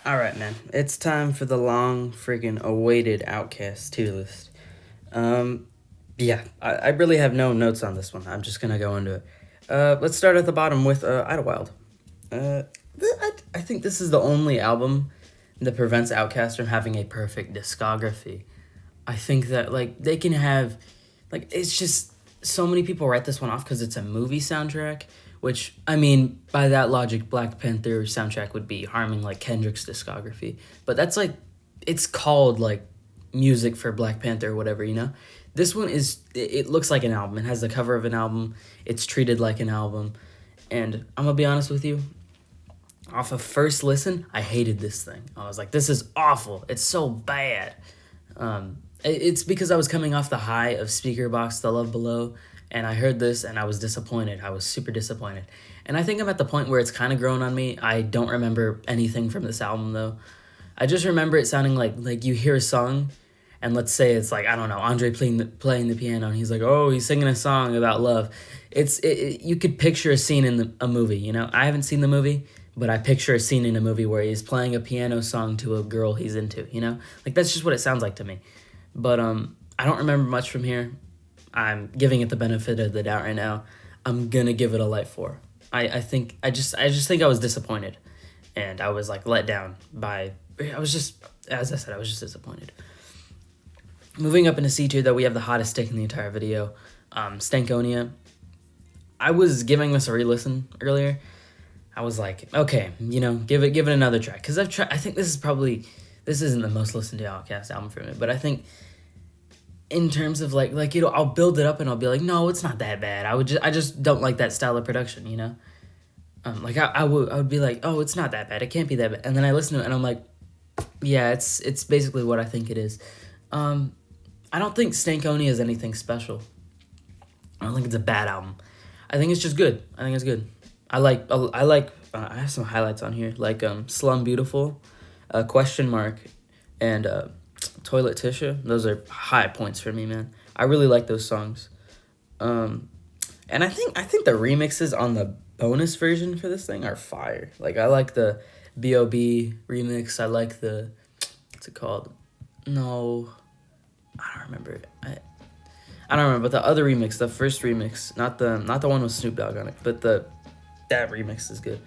All right, man. It's time for the long, freaking awaited OutKast tier list. Um, yeah, I really have no notes on this one. I'm just gonna go into it. Let's start at the bottom with Idlewild. I think this is the only album that prevents OutKast from having a perfect discography. I think that they can have, it's just so many people write this one off because it's a movie soundtrack. Which, I mean, by that logic, Black Panther soundtrack would be harming Kendrick's discography. But that's it's called music for Black Panther or whatever, you know? This one it looks like an album. It has the cover of an album. It's treated like an album. And I'm gonna be honest with you, off of first listen, I hated this thing. I was like, this is awful. It's so bad. It's because I was coming off the high of Speaker Box, The Love Below, and I heard this and I was disappointed. I was super disappointed. And I think I'm at the point where it's kind of grown on me. I don't remember anything from this album though. I just remember it sounding like you hear a song and let's say it's I don't know, Andre playing the piano and he's like, "Oh, he's singing a song about love." You could picture a scene in a movie, you know? I haven't seen the movie, but I picture a scene in a movie where he's playing a piano song to a girl he's into, you know? That's just what it sounds like to me. But I don't remember much from here. I'm giving it the benefit of the doubt right now. I'm gonna give it a light 4. I just think I was disappointed, and I was let down by. I was just, as I said, I was just disappointed. Moving up into C tier, though, we have the hottest stick in the entire video, Stankonia. I was giving this a re-listen earlier. I was like, okay, give it another try, because I've tried. I think this isn't the most listened to OutKast album for me, but I think in terms of I'll build it up and I'll be like, no, it's not that bad. I just don't like that style of production, you know. I would be like, oh, it's not that bad. It can't be that bad. And then I listen to it and I'm like, yeah, it's basically what I think it is. I don't think Stankonia is anything special. I don't think it's a bad album. I think it's just good. I think it's good. I have some highlights on here Slum Beautiful, Question Mark, and Toilet Tissue. Those are high points for me, man. I really like those songs. And I think the remixes on the bonus version for this thing are fire. I like the B.O.B. remix. I like the, what's it called? No, I don't remember. I don't remember, but the other remix, the first remix, not the one with Snoop Dogg on it, but that remix is good.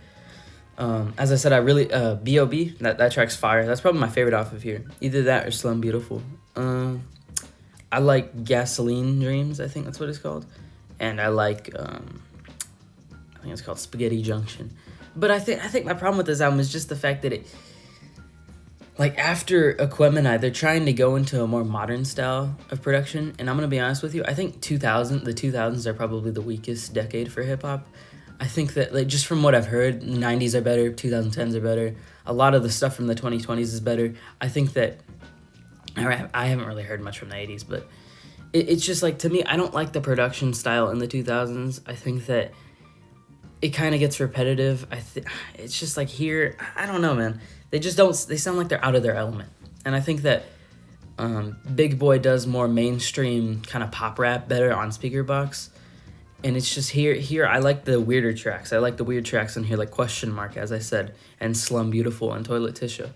As I said, I really B.O.B. that track's fire. That's probably my favorite off of here. Either that or Slum Beautiful. I like Gasoline Dreams. I think that's what it's called, and I like I think it's called Spaghetti Junction. But I think my problem with this album is just the fact that it, after Aquemini, they're trying to go into a more modern style of production, and I'm gonna be honest with you. I think the 2000s are probably the weakest decade for hip hop. I think that just from what I've heard, the 90s are better, 2010s are better. A lot of the stuff from the 2020s is better. I think that I haven't really heard much from the 80s, but it's just to me, I don't like the production style in the 2000s. I think that it kind of gets repetitive. It's just here, I don't know, man. They just don't. They sound like they're out of their element, and I think that Big Boy does more mainstream kind of pop rap better on Speaker Box. And it's just here I like the weirder tracks. I like the weird tracks in here, like Question Mark, as I said, and Slum Beautiful and Toilet Tissue.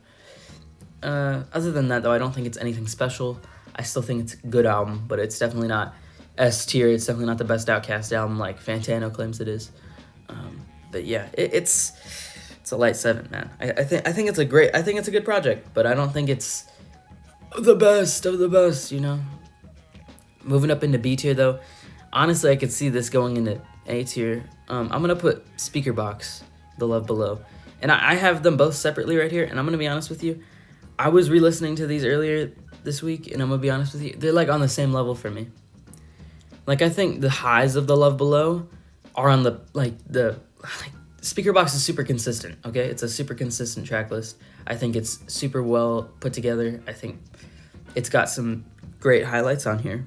Other than that, though, I don't think it's anything special. I still think it's a good album, but it's definitely not S tier. It's definitely not the best OutKast album like Fantano claims it is. But yeah, it's a light 7, man. I think it's a good project, but I don't think it's the best of the best, you know. Moving up into B tier, though. Honestly, I could see this going into A tier. I'm going to put Speaker Box, The Love Below. And I have them both separately right here. And I'm going to be honest with you. I was re-listening to these earlier this week. And I'm going to be honest with you. They're on the same level for me. I think the highs of The Love Below are on the Speaker Box is super consistent, okay? It's a super consistent track list. I think it's super well put together. I think it's got some great highlights on here.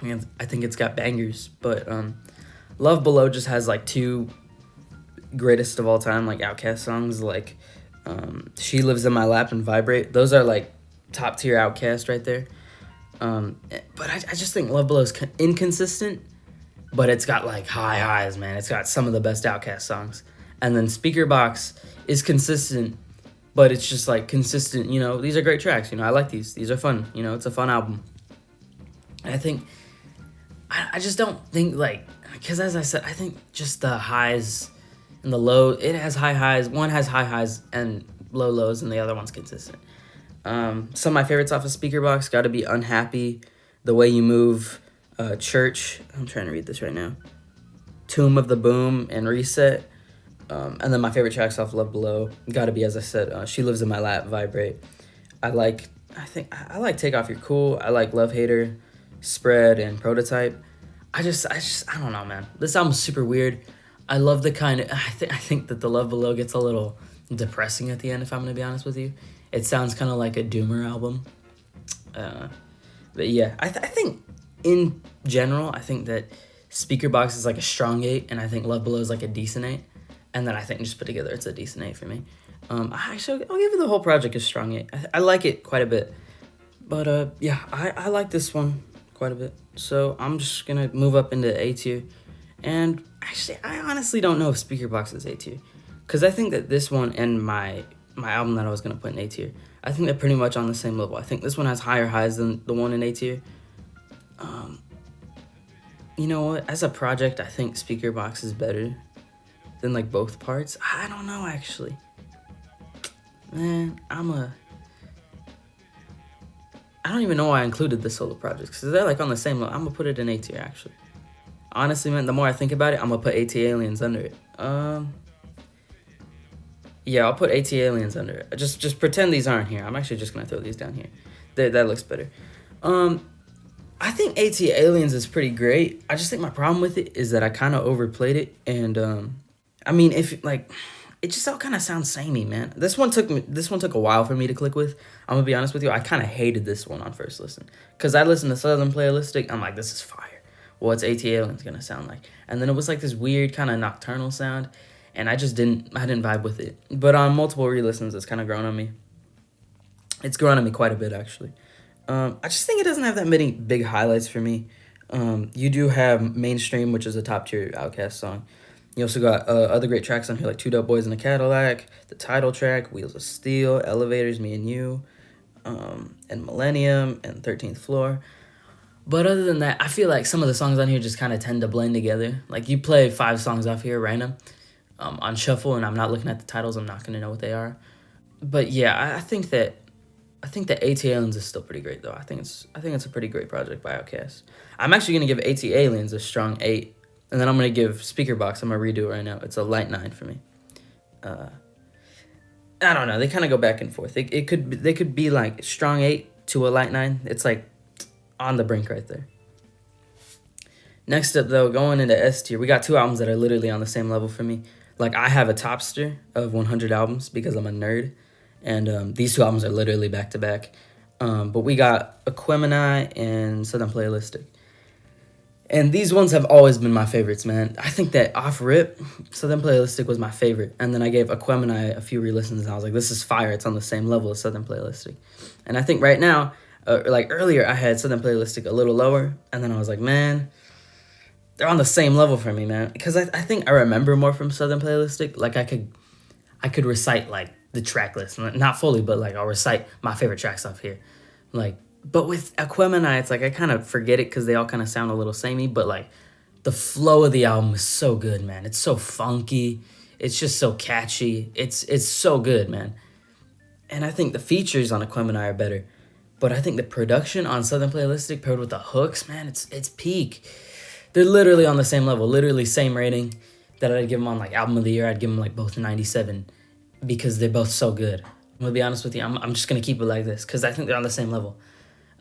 And I think it's got bangers, but Love Below just has 2 greatest of all time OutKast songs, She Lives in My Lap and Vibrate. Those are top tier OutKast right there. But I just think Love Below is inconsistent, but it's got high highs, man. It's got some of the best OutKast songs. And then Speaker Box is consistent, but it's just like consistent. You know, these are great tracks. You know, I like these. These are fun. You know, it's a fun album. And I think I just don't think like, because as I said, I think just the highs and the low. It has high highs. One has high highs and low lows, and the other one's consistent. Some of my favorites off of Speakerbox got to be Unhappy, The Way You Move, Church. I'm trying to read this right now. Tomb of the Boom and Reset. And then my favorite tracks off Love Below got to be, as I said, She Lives in My Lap, Vibrate. I like Take Off Your Cool. I like Love Hater, Spread, and Prototype. I don't know, man. This album's super weird. I love the kind of, I think that the Love Below gets a little depressing at the end, if I'm going to be honest with you. It sounds kind of like a doomer album. But yeah, I think in general, I think that Speakerbox is like a strong 8, and I think Love Below is like a decent 8. And then I think just put together, it's a decent 8 for me. I'll give you the whole project a strong 8. I like it quite a bit. But yeah, I like this one quite a bit. So I'm just going to move up into A tier. And actually, I honestly don't know if Speakerbox is A tier. Because I think that this one and my album that I was going to put in A tier, I think they're pretty much on the same level. I think this one has higher highs than the one in A tier. You know what? As a project, I think Speakerbox is better than like both parts. I don't know, actually. Man, I don't even know why I included the solo projects, because they're like on the same level. I'm gonna put it in A tier, actually. Honestly, man, the more I think about it, I'm gonna put AT/Aliens under it. Yeah, I'll put AT/Aliens under it. Just pretend these aren't here. I'm actually just gonna throw these down here. That looks better. I think AT/Aliens is pretty great. I just think my problem with it is that I kind of overplayed it, and I mean, if like, it just all kind of sounds samey, man. This one took a while for me to click with. I'm gonna be honest with you. I kind of hated this one on first listen, cause I listened to Southern Playalistic. I'm like, this is fire. What's AT/Aliens gonna sound like? And then it was like this weird kind of nocturnal sound, and I didn't vibe with it. But on multiple re-listens, it's kind of grown on me. It's grown on me quite a bit, actually. I just think it doesn't have that many big highlights for me. You do have Mainstream, which is a top tier OutKast song. You also got other great tracks on here, like Two Dope Boys in a Cadillac, the title track, Wheels of Steel, Elevators, Me and You, and Millennium, and 13th Floor. But other than that, I feel like some of the songs on here just kind of tend to blend together. Like, you play 5 songs off here random on shuffle, and I'm not looking at the titles. I'm not going to know what they are. But yeah, I think that AT/Aliens is still pretty great, though. I think it's a pretty great project by OutKast. I'm actually going to give AT/Aliens a strong 8. And then I'm going to give Speakerbox, I'm going to redo it right now. It's a light 9 for me. I don't know. They kind of go back and forth. They could be like strong 8 to a light 9. It's like on the brink right there. Next up, though, going into S tier, we got 2 albums that are literally on the same level for me. Like, I have a topster of 100 albums because I'm a nerd. And these 2 albums are literally back-to-back. But we got Aquemini and Southern Playalistic. And these ones have always been my favorites, man. I think that off rip, Southern Playalistic was my favorite. And then I gave Aquemini a few re-listens, and I was like, this is fire. It's on the same level as Southern Playalistic. And I think right now, like earlier, I had Southern Playalistic a little lower. And then I was like, man, they're on the same level for me, man. Because I think I remember more from Southern Playalistic. Like, I could recite, like, the track list. Not fully, but, like, I'll recite my favorite tracks off here. Like, but with Aquemini, it's like I kind of forget it because they all kind of sound a little samey. But, like, the flow of the album is so good, man. It's so funky. It's just so catchy. It's so good, man. And I think the features on Aquemini are better. But I think the production on Southern Playalistic paired with the hooks, man, it's peak. They're literally on the same level. Literally same rating that I'd give them on, like, Album of the Year. I'd give them, like, both 97 because they're both so good. I'm going to be honest with you. I'm just going to keep it like this because I think they're on the same level.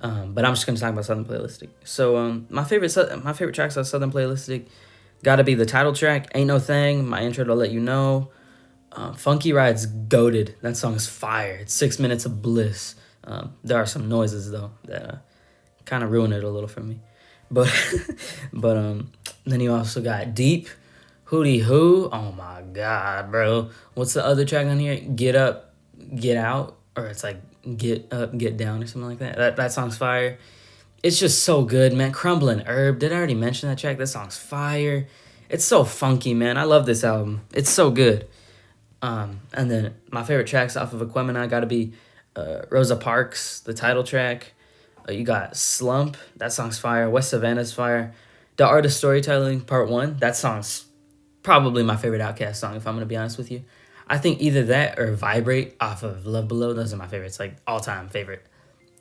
But I'm just going to talk about Southern Playalistic. So my favorite tracks on Southern Playalistic got to be the title track, Ain't No Thing, My Intro to Let You Know. Funky Ride's goated. That song is fire. It's 6 minutes of bliss. There are some noises, though, that kind of ruin it a little for me. But then you also got Deep, Hootie Hoo. Oh, my God, bro. What's the other track on here? Get Up, Get Out. Or it's like Get Up, Get Down or something like that. That song's fire. It's just so good, man. Crumbling Herb. Did I already mention that track? That song's fire. It's so funky, man. I love this album. It's so good. And then my favorite tracks off of Aquemini got to be Rosa Parks, the title track. You got Slump, that song's fire. West Savannah's fire. The Art of Storytelling Part 1, that song's probably my favorite OutKast song, if I'm going to be honest with you. I think either that or Vibrate off of Love Below, those are my favorites, like all-time favorite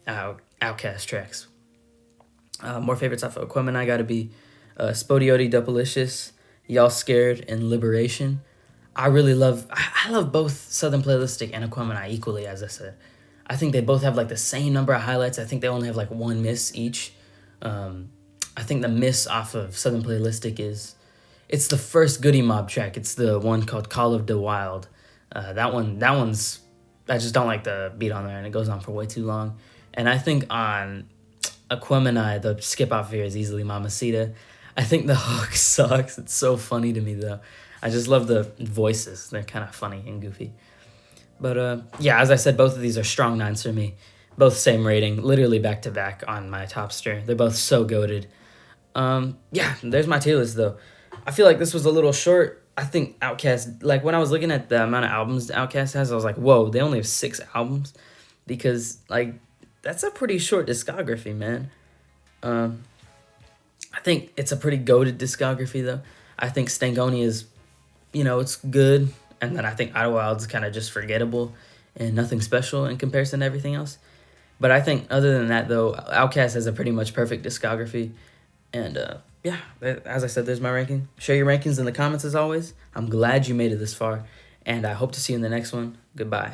OutKast tracks. More favorites off of Aquemini got to be Spodioti Dopalicious, Y'all Scared, and Liberation. I love both Southern Playlistic and Aquemini equally, as I said. I think they both have like the same number of highlights. I think they only have like one miss each. I think the miss off of Southern Playlistic it's the first Goody Mob track. It's the one called Call of the Wild. That one's, I just don't like the beat on there, and it goes on for way too long. And I think on Aquemini, the skip off here is easily Mamacita. I think the hook sucks. It's so funny to me, though. I just love the voices. They're kind of funny and goofy. But, yeah, as I said, both of these are strong 9s for me. Both same rating, literally back-to-back on my Topster. They're both so goated. Yeah, there's my tier list, though. I feel like this was a little short. I think OutKast, like, when I was looking at the amount of albums OutKast has, I was like, whoa, they only have 6 albums? Because, like, that's a pretty short discography, man. I think it's a pretty goated discography, though. I think Stankonia is, it's good. And then I think Idlewild's kind of just forgettable and nothing special in comparison to everything else. But I think other than that, though, OutKast has a pretty much perfect discography. And, yeah, as I said, there's my ranking. Share your rankings in the comments, as always. I'm glad you made it this far. And I hope to see you in the next one. Goodbye.